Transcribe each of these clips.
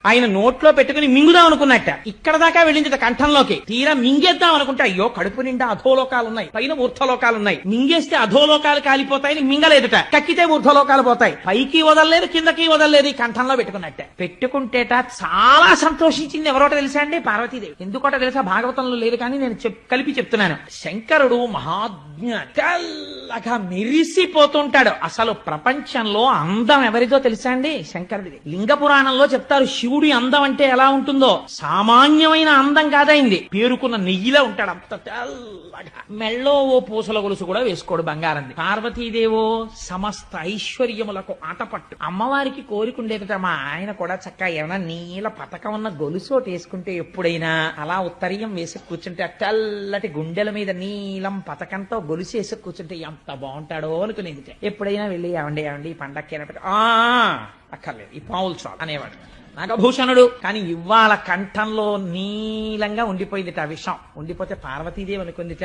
ఆయన నోట్లో పెట్టుకుని మింగుదాం అనుకున్నట్ట. ఇక్కడ దాకా వెళ్ళింది కంఠంలోకి. తీరా మింగేద్దాం అనుకుంటే అయ్యో కడుపు నిండా అధోలోకాలున్నాయి, పైన ఊర్ధ్వలోకాలున్నాయి, మింగేస్తే అధోలోకాలు కాలిపోతాయని మింగలేదుట. కక్కితే ఊర్ధ్వలోకాలు పోతాయి. పైకి వదలలేదు, కిందకి వదలలేదు. ఈ కంఠంలో పెట్టుకున్నట్ట. పెట్టుకుంటేట చాలా సంతోషించింది. ఎవరోట తెలుసా అండి? పార్వతీదేవి. ఎందుకోట తెలుసా? భాగవతంలో లేదు కానీ నేను కలిపి చెప్తున్నాను. శంకరుడు మహాజ్ఞ, తెల్లగా మెరిసిపోతుంటాడు. అసలు ప్రపంచంలో అందం ఎవరిదో తెలుసా అండి? శంకరుడిది. లింగ పురాణంలో చెప్తారు శివుడి అందం అంటే ఎలా ఉంటుందో. సామాన్యమైన అందం కాదైంది. పేరుకున్న నెయ్యిలా ఉంటాడు. అంత తెల్లగా. మెళ్ళో ఓ పూసల గొలుసు కూడా వేసుకోడు, బంగారంది. పార్వతీదేవో సమస్త ఐశ్వర్యములకు ఆటపట్టు. అమ్మవారికి కోరికుండేదట మా ఆయన కూడా చక్కగా ఏమైనా నీల పతకం ఉన్న గొలుసు వేసుకుంటే ఎప్పుడైనా అలా ఉత్తరీయం వేసి కూర్చుంటే తెల్లటి గుండెల మీద నీలం పతకంతో గొలుసు వేసి కూర్చుంటే ఎంత బాగుంటాడో అనుకునేది. ఎప్పుడైనా వెళ్ళి ఏమండి ఏమండి ఈ పండక్కి అక్కర్లేదు, ఈ పావులు చాలు అనేవాడు నాగభూషణుడు. కానీ ఇవాళ కంఠంలో నీలంగా ఉండిపోయిందిట ఆ విషయం. ఉండిపోతే పార్వతీదేవి అనుకుందిట,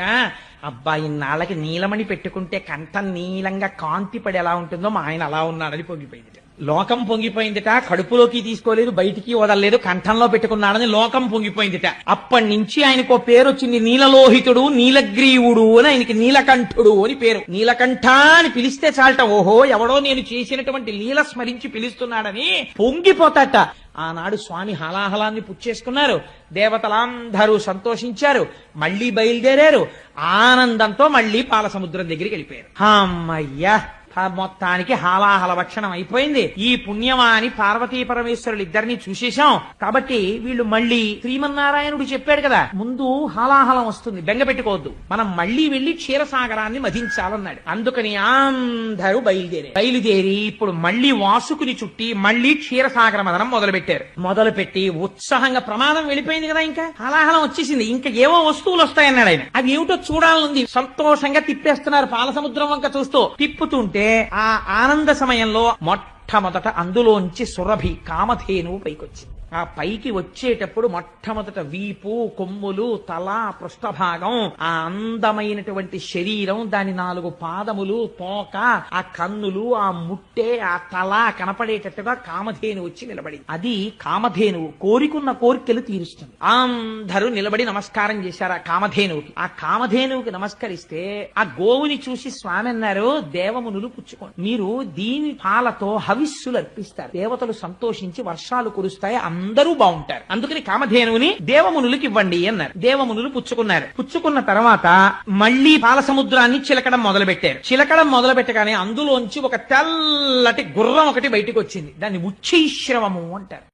అబ్బాయి నాళ్ళకి నీలమణి పెట్టుకుంటే కంఠం నీలంగా కాంతి పడి ఎలా ఉంటుందో మా ఆయన అలా ఉన్నాడని పొంగిపోయిందిట. లోకం పొంగిపోయిందిట. కడుపులోకి తీసుకోలేదు, బయటికి వదలలేదు, కంఠంలో పెట్టుకున్నాడని లోకం పొంగిపోయిందిట. అప్పటి నుంచి ఆయనకు పేరు వచ్చింది నీలలోహితుడు, నీలగ్రీవుడు అని. ఆయనకి నీలకంఠుడు అని పేరు. నీలకంఠ అని పిలిస్తే చాలట, ఓహో ఎవడో నేను చేసినటువంటి లీల స్మరించి పిలుస్తున్నాడని పొంగిపోతాట. ఆనాడు స్వామి హలాహలాన్ని పుచ్చేసుకున్నారు. దేవతలందరూ సంతోషించారు. మళ్లీ బయలుదేరారు. ఆనందంతో మళ్లీ పాలసముద్రం దగ్గరికి వెళ్ళిపోయారు. అమ్మయ్యా, మొత్తానికి హాలాహల భక్షణం అయిపోయింది. ఈ పుణ్యమాని పార్వతీ పరమేశ్వరులు ఇద్దరిని చూసేశాం కాబట్టి వీళ్ళు మళ్ళీ శ్రీమన్నారాయణుడు చెప్పాడు కదా, ముందు హాలాహలం వస్తుంది, బెంగ పెట్టుకోవద్దు, మనం మళ్లీ వెళ్లి క్షీరసాగరాన్ని మధించాలన్నాడు. అందుకని అందరూ బయలుదేరి ఇప్పుడు మళ్లీ వాసుకుని చుట్టి మళ్లీ క్షీరసాగర మదనం మొదలుపెట్టారు. మొదలుపెట్టి ఉత్సాహంగా ప్రమాదం వెళ్ళిపోయింది కదా, ఇంకా హాలాహలం వచ్చేసింది, ఇంకా ఏవో వస్తువులు వస్తాయన్నాడు ఆయన. అవి ఏమిటో చూడాలనుంది. సంతోషంగా తిప్పేస్తున్నారు పాలసముద్రం వంక చూస్తూ. తిప్పుతుంటే ఆ ఆనంద సమయంలో మొట్టమొదట అందులోంచి సురభి కామధేనువు పైకొచ్చింది. ఆ పైకి వచ్చేటప్పుడు మొట్టమొదట వీపు, కొమ్ములు, తల, పృష్ఠభాగం, ఆ అందమైనటువంటి శరీరం, దాని 4 పాదములు, తోక, ఆ కన్నులు, ఆ ముట్టె, ఆ తల కనపడేటట్టుగా కామధేను వచ్చి నిలబడింది. అది కామధేనువు కోరికున్న కోరికలు తీరుస్తుంది. అందరూ నిలబడి నమస్కారం చేశారు ఆ కామధేనువుకి. ఆ కామధేనువుకి నమస్కరిస్తే ఆ గోవుని చూసి స్వామి అన్నారు, దేవమునులు పుచ్చుకోండి, మీరు దీని పాలతో హవిస్సులు అర్పిస్తారు, దేవతలు సంతోషించి వర్షాలు కురుస్తాయి, అందరూ బాగుంటారు, అందుకని కామధేనువుని దేవమునులకి ఇవ్వండి అన్నారు. దేవమునులు పుచ్చుకున్నారు. పుచ్చుకున్న తర్వాత మళ్లీ పాలసముద్రాన్ని చిలకడం మొదలుపెట్టారు. చిలకడం మొదలుపెట్టగానే అందులోంచి ఒక తెల్లటి గుర్రం ఒకటి బయటకు వచ్చింది. దాన్ని ఉచ్చైశ్రవము అంటారు.